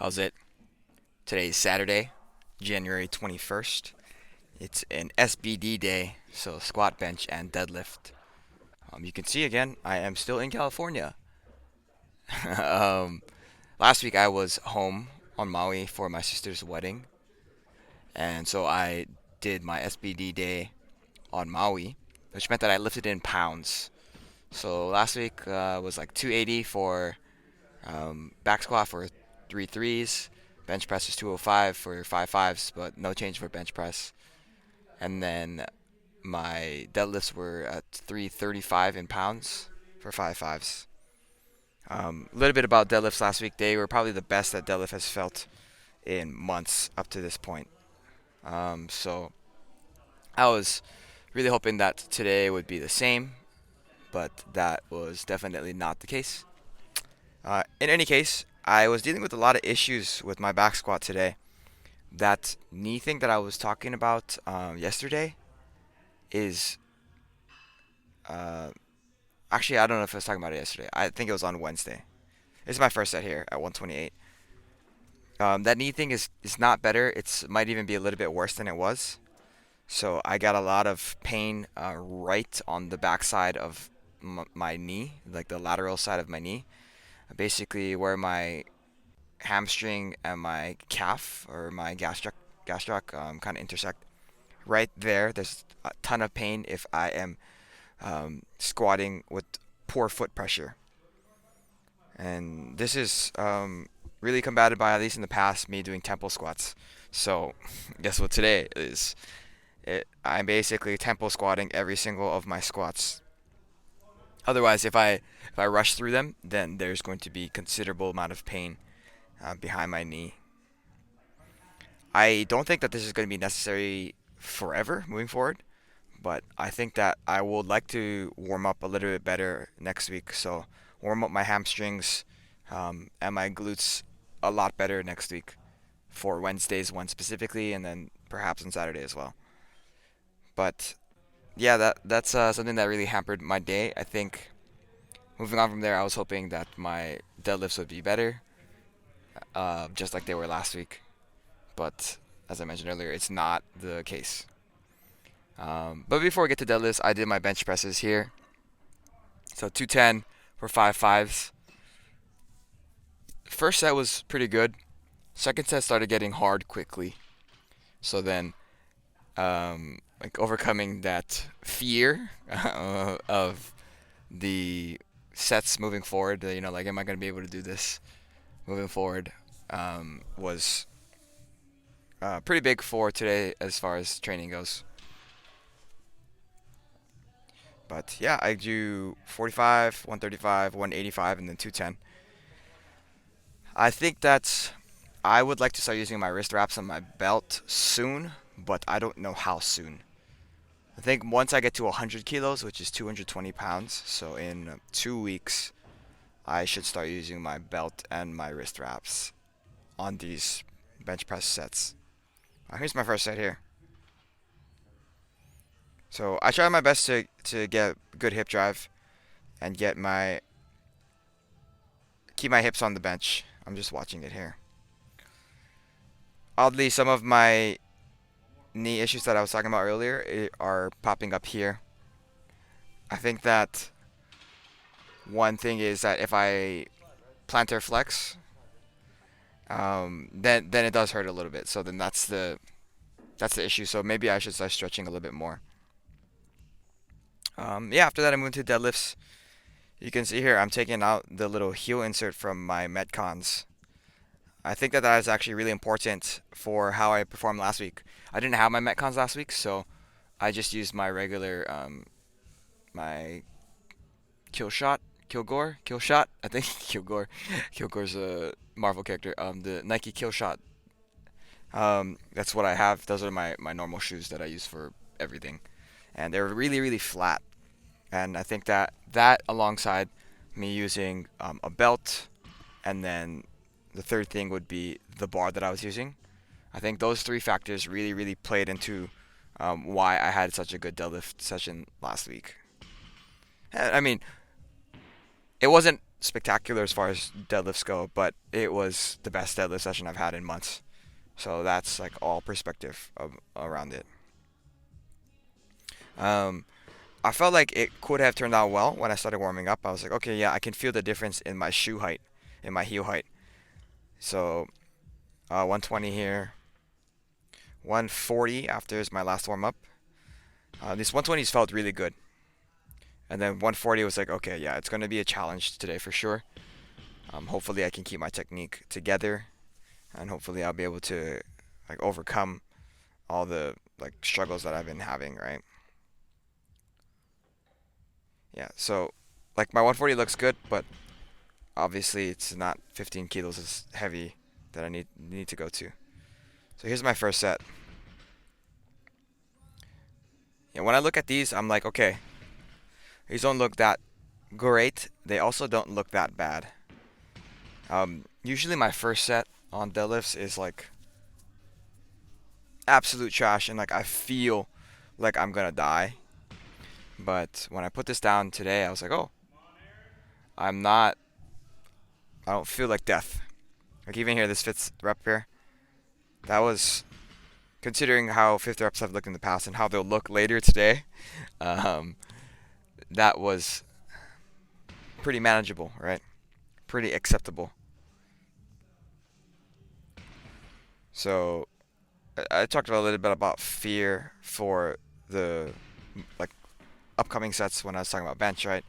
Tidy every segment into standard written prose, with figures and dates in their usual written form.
How's it? Today's Saturday, January 21st. It's an SBD day, so squat, bench, and deadlift. You can see again, I am still in California. um, Last week I was home on Maui for my sister's wedding, and so I did my SBD day on Maui, which meant that I lifted in pounds. So last week was like 280 for back squat for three threes. Bench press is 205 for five fives, but no change for bench press. And then my deadlifts were at 335 in pounds for five fives. A little bit about deadlifts last week. They were probably the best that deadlift has felt in months up to this point. So I was really hoping that today would be the same, but that was definitely not the case. In any case, I was dealing with a lot of issues with my back squat today. That knee thing that I was talking about yesterday is uh, actually, I don't know if I was talking about it yesterday. I think it was on Wednesday. This is my first set here at 128. That knee thing is not better. It's might even be a little bit worse than it was. So I got a lot of pain right on the backside of my knee, like the lateral side of my knee, basically where my hamstring and my calf or my gastroc kind of intersect. Right there, there's a ton of pain if I am squatting with poor foot pressure. And this is really combated by, at least in the past, me doing tempo squats. So guess what today is? I'm basically tempo squatting every single of my squats. Otherwise, if I rush through them, then there's going to be considerable amount of pain behind my knee. I don't think that this is going to be necessary forever moving forward, but I think that I would like to warm up a little bit better next week. So warm up my hamstrings and my glutes a lot better next week for Wednesday's one specifically, and then perhaps on Saturday as well. But yeah, that's something that really hampered my day. I think moving on from there, I was hoping that my deadlifts would be better, just like they were last week. But as I mentioned earlier, it's not the case. But before we get to deadlifts, I did my bench presses here. So 210 for five fives. First set was pretty good. Second set started getting hard quickly. So then, like overcoming that fear of the sets moving forward, like am I gonna be able to do this moving forward, was pretty big for today as far as training goes. But yeah, I do 45, 135, 185, and then 210. I think that I would like to start using my wrist wraps on my belt soon, but I don't know how soon. I think once I get to 100 kilos, which is 220 pounds, so in 2 weeks, I should start using my belt and my wrist wraps on these bench press sets. Here's my first set here. So I try my best to get good hip drive and keep my hips on the bench. I'm just watching it here. Oddly, some of my knee issues that I was talking about earlier are popping up here. I think that one thing is that if I plantar flex, then it does hurt a little bit. So then that's the issue. So maybe I should start stretching a little bit more. Yeah, after that I moved to deadlifts. You can see here I'm taking out the little heel insert from my Metcons. I think that is actually really important for how I performed last week. I didn't have my Metcons last week, so I just used my regular my kill shot, kill shot. I think Kilgore's a Marvel character. The Nike kill shot. That's what I have. Those are my normal shoes that I use for everything, and they're really really flat. And I think that alongside me using a belt, and then the third thing would be the bar that I was using. I think those three factors really really played into why I had such a good deadlift session last week. I mean, it wasn't spectacular as far as deadlifts go, but it was the best deadlift session I've had in months. So that's like all perspective around it. Um, I felt like it could have turned out well when I started warming up. I was like, okay, yeah, I can feel the difference in my shoe height, in my heel height. So 120 here, 140 after is my last warm up. These 120s felt really good. And then 140 was like, okay, yeah, it's going to be a challenge today for sure. Hopefully I can keep my technique together, and hopefully I'll be able to like overcome all the like struggles that I've been having, right? Yeah, so like my 140 looks good, but obviously it's not 15 kilos as heavy that I need to go to. So here's my first set. Yeah, when I look at these, I'm like, okay, these don't look that great. They also don't look that bad. Usually my first set on deadlifts is like absolute trash, and like I feel like I'm gonna die. But when I put this down today, I was like, oh, I'm not. I don't feel like death. Like even here, this fifth rep here, that was considering how fifth reps have looked in the past and how they'll look later today. Um, that was pretty manageable, right? Pretty acceptable. So I talked a little bit about fear for the like upcoming sets when I was talking about bench, right?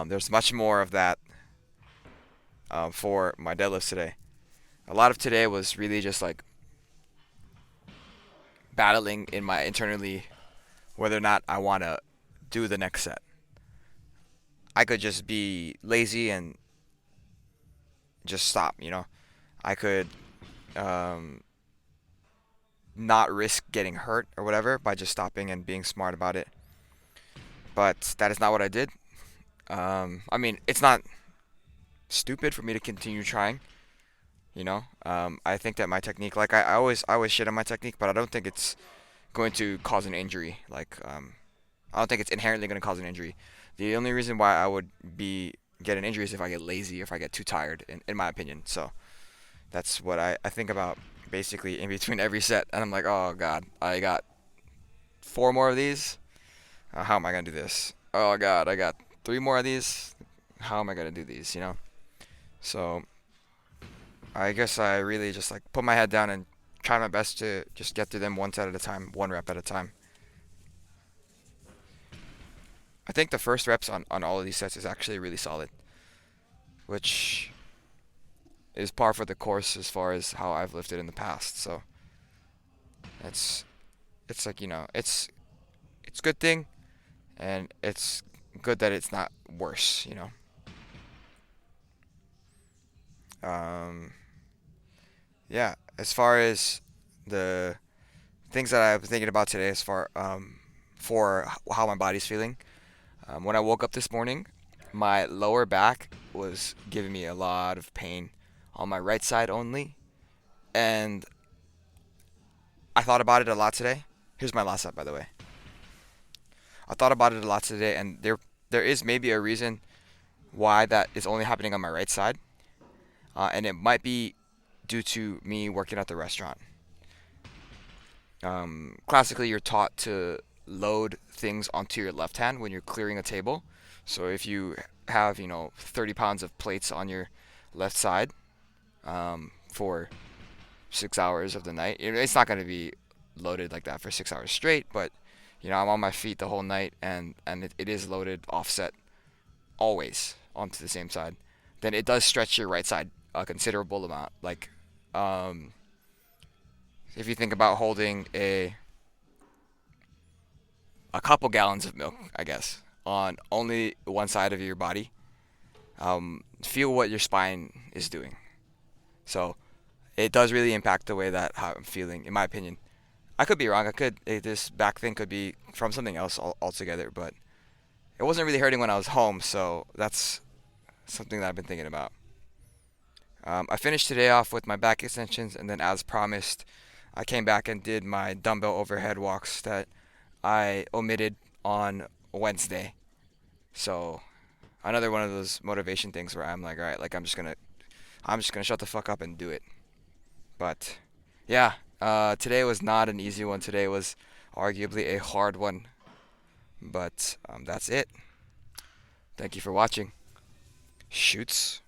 There's much more of that for my deadlifts today. A lot of today was really just like battling in my internally whether or not I want to do the next set. I could just be lazy and just stop, you know. I could um, not risk getting hurt or whatever by just stopping and being smart about it. But that is not what I did. I mean, it's not stupid for me to continue trying. You know, I think that my technique, like I always shit on my technique, but I don't think it's going to cause an injury. Like, I don't think it's inherently going to cause an injury. The only reason why I would be get an injury is if I get lazy, if I get too tired, in my opinion. So that's what I think about basically in between every set, and I'm like, oh god, I got four more of these. How am I gonna do this? Oh god, I got three more of these. How am I gonna do these? You know. So I guess I really just like put my head down and try my best to just get through them one set at a time, one rep at a time. I think the first reps on all of these sets is actually really solid, which is par for the course as far as how I've lifted in the past. So it's it's like it's a good thing, and it's good that it's not worse. Um, yeah. As far as the things that I've been thinking about today, as far for how my body's feeling. When I woke up this morning, my lower back was giving me a lot of pain on my right side only, and I thought about it a lot today. Here's my last set, by the way. I thought about it a lot today, and there is maybe a reason why that is only happening on my right side, and it might be due to me working at the restaurant. Classically, you're taught to load things onto your left hand when you're clearing a table. So if you have 30 pounds of plates on your left side for 6 hours of the night, it's not going to be loaded like that for 6 hours straight. But I'm on my feet the whole night, and it is loaded offset always onto the same side. Then it does stretch your right side a considerable amount. Like um, if you think about holding a couple gallons of milk, I guess, on only one side of your body, feel what your spine is doing. So it does really impact the way that how I'm feeling, in my opinion. I could be wrong. This back thing could be from something else altogether, but it wasn't really hurting when I was home, so that's something that I've been thinking about. I finished today off with my back extensions, and then as promised, I came back and did my dumbbell overhead walks that I omitted on Wednesday. So Another one of those motivation things where I'm like, all right, like I'm just gonna shut the fuck up and do it. But yeah, today was not an easy one. Today was arguably a hard one. But that's it. Thank you for watching. Shoots.